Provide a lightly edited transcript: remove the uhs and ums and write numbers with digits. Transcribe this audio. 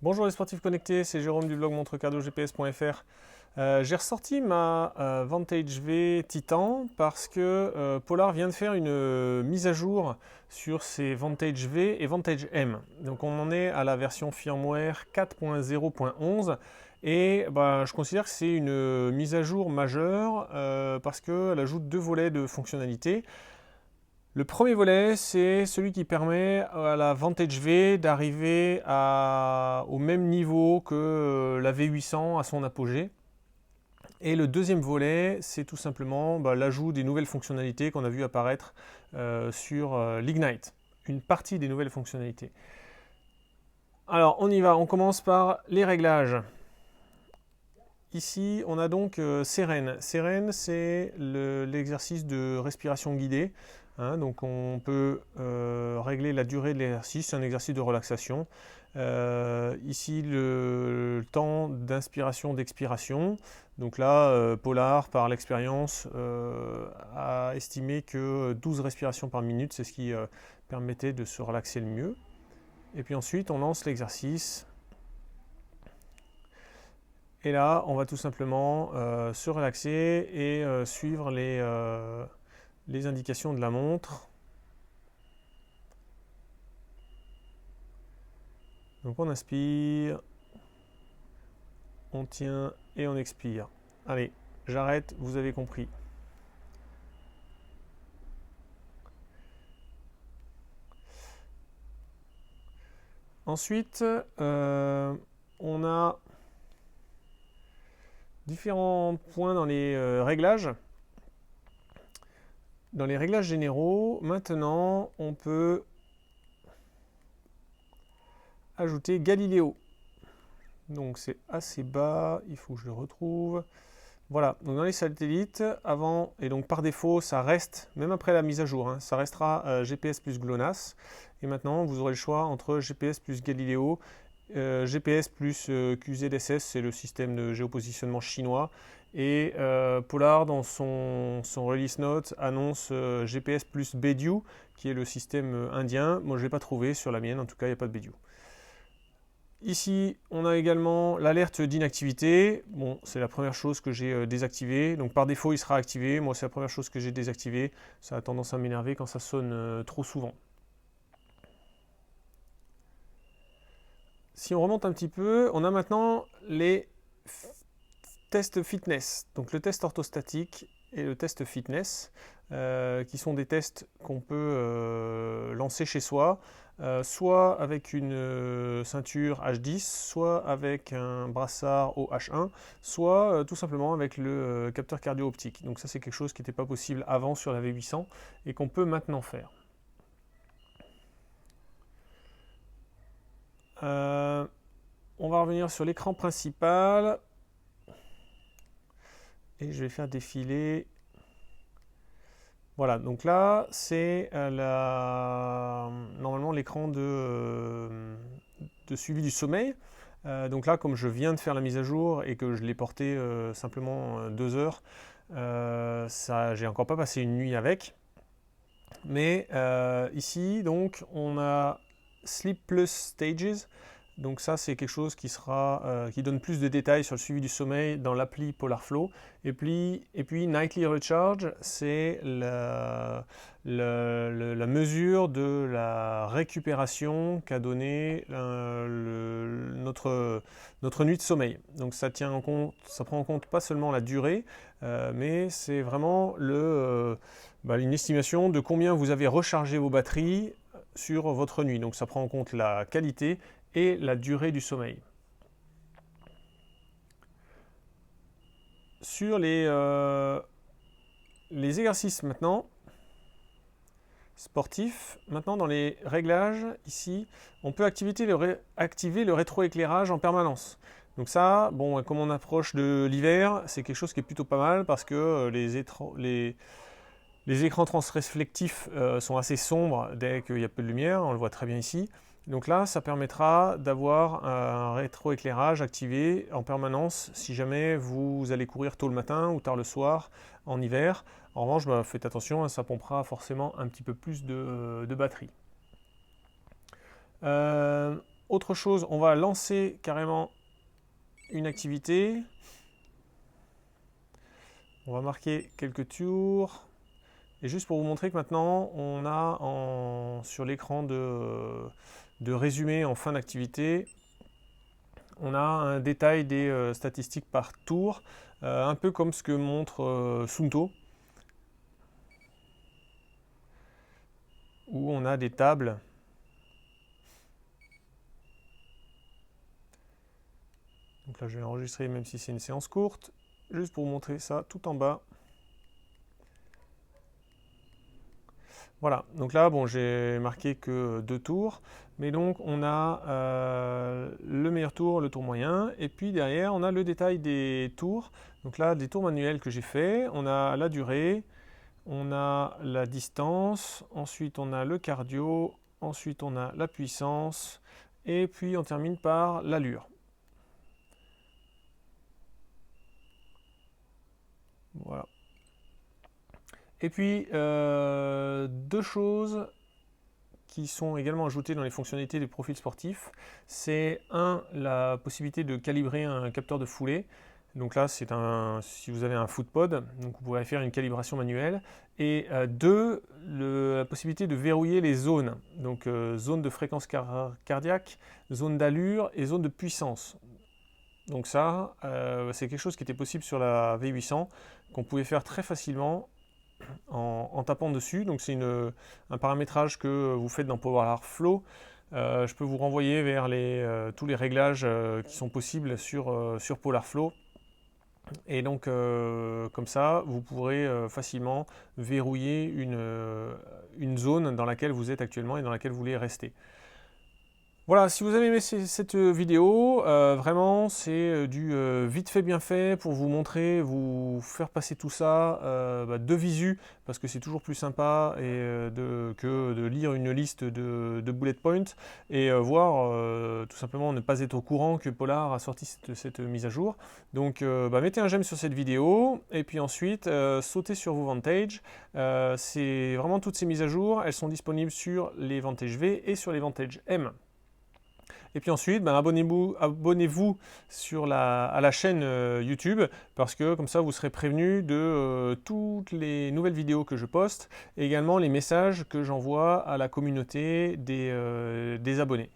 Bonjour les sportifs connectés, c'est Jérôme du blog montrecardioGPS.fr. J'ai ressorti ma Vantage V Titan parce que Polar vient de faire une mise à jour sur ses Vantage V et Vantage M. Donc on en est à la version firmware 4.0.11 et je considère que c'est une mise à jour majeure parce qu'elle ajoute deux volets de fonctionnalités. Le premier volet, c'est celui qui permet à la Vantage V d'arriver au même niveau que la V800 à son apogée. Et le deuxième volet, c'est tout simplement l'ajout des nouvelles fonctionnalités qu'on a vu apparaître sur l'Ignite. Une partie des nouvelles fonctionnalités. Alors, on y va. On commence par les réglages. Ici, on a donc Seren. Seren, c'est l'exercice de respiration guidée. Donc on peut régler la durée de l'exercice, c'est un exercice de relaxation. Ici le temps d'inspiration, d'expiration. Donc là, Polar, par l'expérience, a estimé que 12 respirations par minute, c'est ce qui permettait de se relaxer le mieux. Et puis ensuite, on lance l'exercice. Et là, on va tout simplement se relaxer et suivre les indications de la montre. Donc on inspire, on tient et on expire. Allez, j'arrête, vous avez compris. Ensuite, on a différents points dans les réglages. Dans les réglages généraux, maintenant, on peut ajouter Galileo. Donc c'est assez bas, il faut que je le retrouve. Voilà, donc dans les satellites, avant, et donc par défaut, ça reste, même après la mise à jour, ça restera GPS plus GLONASS. Et maintenant, vous aurez le choix entre GPS plus Galileo, GPS plus QZSS, c'est le système de géopositionnement chinois. Et Polar, dans son release note, annonce GPS plus Beidou, qui est le système indien. Moi, je ne l'ai pas trouvé sur la mienne, en tout cas, il n'y a pas de Beidou. Ici, on a également l'alerte d'inactivité. Bon, c'est la première chose que j'ai désactivée. Donc par défaut, il sera activé. Moi, c'est la première chose que j'ai désactivée. Ça a tendance à m'énerver quand ça sonne trop souvent. Si on remonte un petit peu, on a maintenant les tests fitness. Donc le test orthostatique et le test fitness, qui sont des tests qu'on peut lancer chez soi, soit avec une ceinture H10, soit avec un brassard au H1, soit tout simplement avec le capteur cardio-optique. Donc ça c'est quelque chose qui n'était pas possible avant sur la V800 et qu'on peut maintenant faire. On va revenir sur l'écran principal et je vais faire défiler. Voilà, donc là, c'est normalement l'écran de suivi du sommeil. Donc là, comme je viens de faire la mise à jour et que je l'ai porté simplement 2 heures, j'ai encore pas passé une nuit avec. Mais ici, donc, on a Sleep Plus Stages. Donc ça, c'est quelque chose qui donne plus de détails sur le suivi du sommeil dans l'appli Polarflow. Et puis Nightly Recharge, c'est la mesure de la récupération qu'a donné notre nuit de sommeil. Donc ça prend en compte pas seulement la durée, mais c'est vraiment une estimation de combien vous avez rechargé vos batteries sur votre nuit. Donc ça prend en compte la qualité et la durée du sommeil. Sur les exercices maintenant, sportifs, maintenant dans les réglages, ici, on peut activer le rétroéclairage en permanence. Donc ça, bon, comme on approche de l'hiver, c'est quelque chose qui est plutôt pas mal parce que les écrans transréflectifs sont assez sombres dès qu'il y a peu de lumière, on le voit très bien ici. Donc là, ça permettra d'avoir un rétroéclairage activé en permanence si jamais vous allez courir tôt le matin ou tard le soir en hiver. En revanche, faites attention, ça pompera forcément un petit peu plus de batterie. autre chose, on va lancer carrément une activité. On va marquer quelques tours. Et juste pour vous montrer que maintenant, on a sur l'écran de résumé en fin d'activité, on a un détail des statistiques par tour, un peu comme ce que montre Suunto, où on a des tables. Donc là, je vais enregistrer même si c'est une séance courte, juste pour vous montrer ça tout en bas. Voilà, donc là, bon, j'ai marqué que 2 tours, mais donc on a le meilleur tour, le tour moyen, et puis derrière, on a le détail des tours. Donc là, des tours manuels que j'ai fait, on a la durée, on a la distance, ensuite on a le cardio, ensuite on a la puissance, et puis on termine par l'allure. Voilà. Et puis, deux choses qui sont également ajoutées dans les fonctionnalités des profils sportifs. C'est la possibilité de calibrer un capteur de foulée. Donc là, si vous avez un footpod, donc vous pourrez faire une calibration manuelle. Et deux, la possibilité de verrouiller les zones. Donc zone de fréquence cardiaque, zone d'allure et zone de puissance. Donc ça, c'est quelque chose qui était possible sur la V800, qu'on pouvait faire très facilement en tapant dessus. Donc c'est un paramétrage que vous faites dans PowerFlow. Je peux vous renvoyer vers tous les réglages qui sont possibles sur PowerFlow. Et donc comme ça, vous pourrez facilement verrouiller une zone dans laquelle vous êtes actuellement et dans laquelle vous voulez rester. Voilà, si vous avez aimé cette vidéo, vraiment c'est du vite fait bien fait pour vous montrer, vous faire passer tout ça de visu, parce que c'est toujours plus sympa que de lire une liste de bullet points et voir tout simplement ne pas être au courant que Polar a sorti cette mise à jour. Donc mettez un j'aime sur cette vidéo et puis ensuite sautez sur vos Vantage. C'est vraiment toutes ces mises à jour, elles sont disponibles sur les Vantage V et sur les Vantage M. Et puis ensuite, abonnez-vous à la chaîne YouTube, parce que comme ça vous serez prévenu de toutes les nouvelles vidéos que je poste et également les messages que j'envoie à la communauté des abonnés.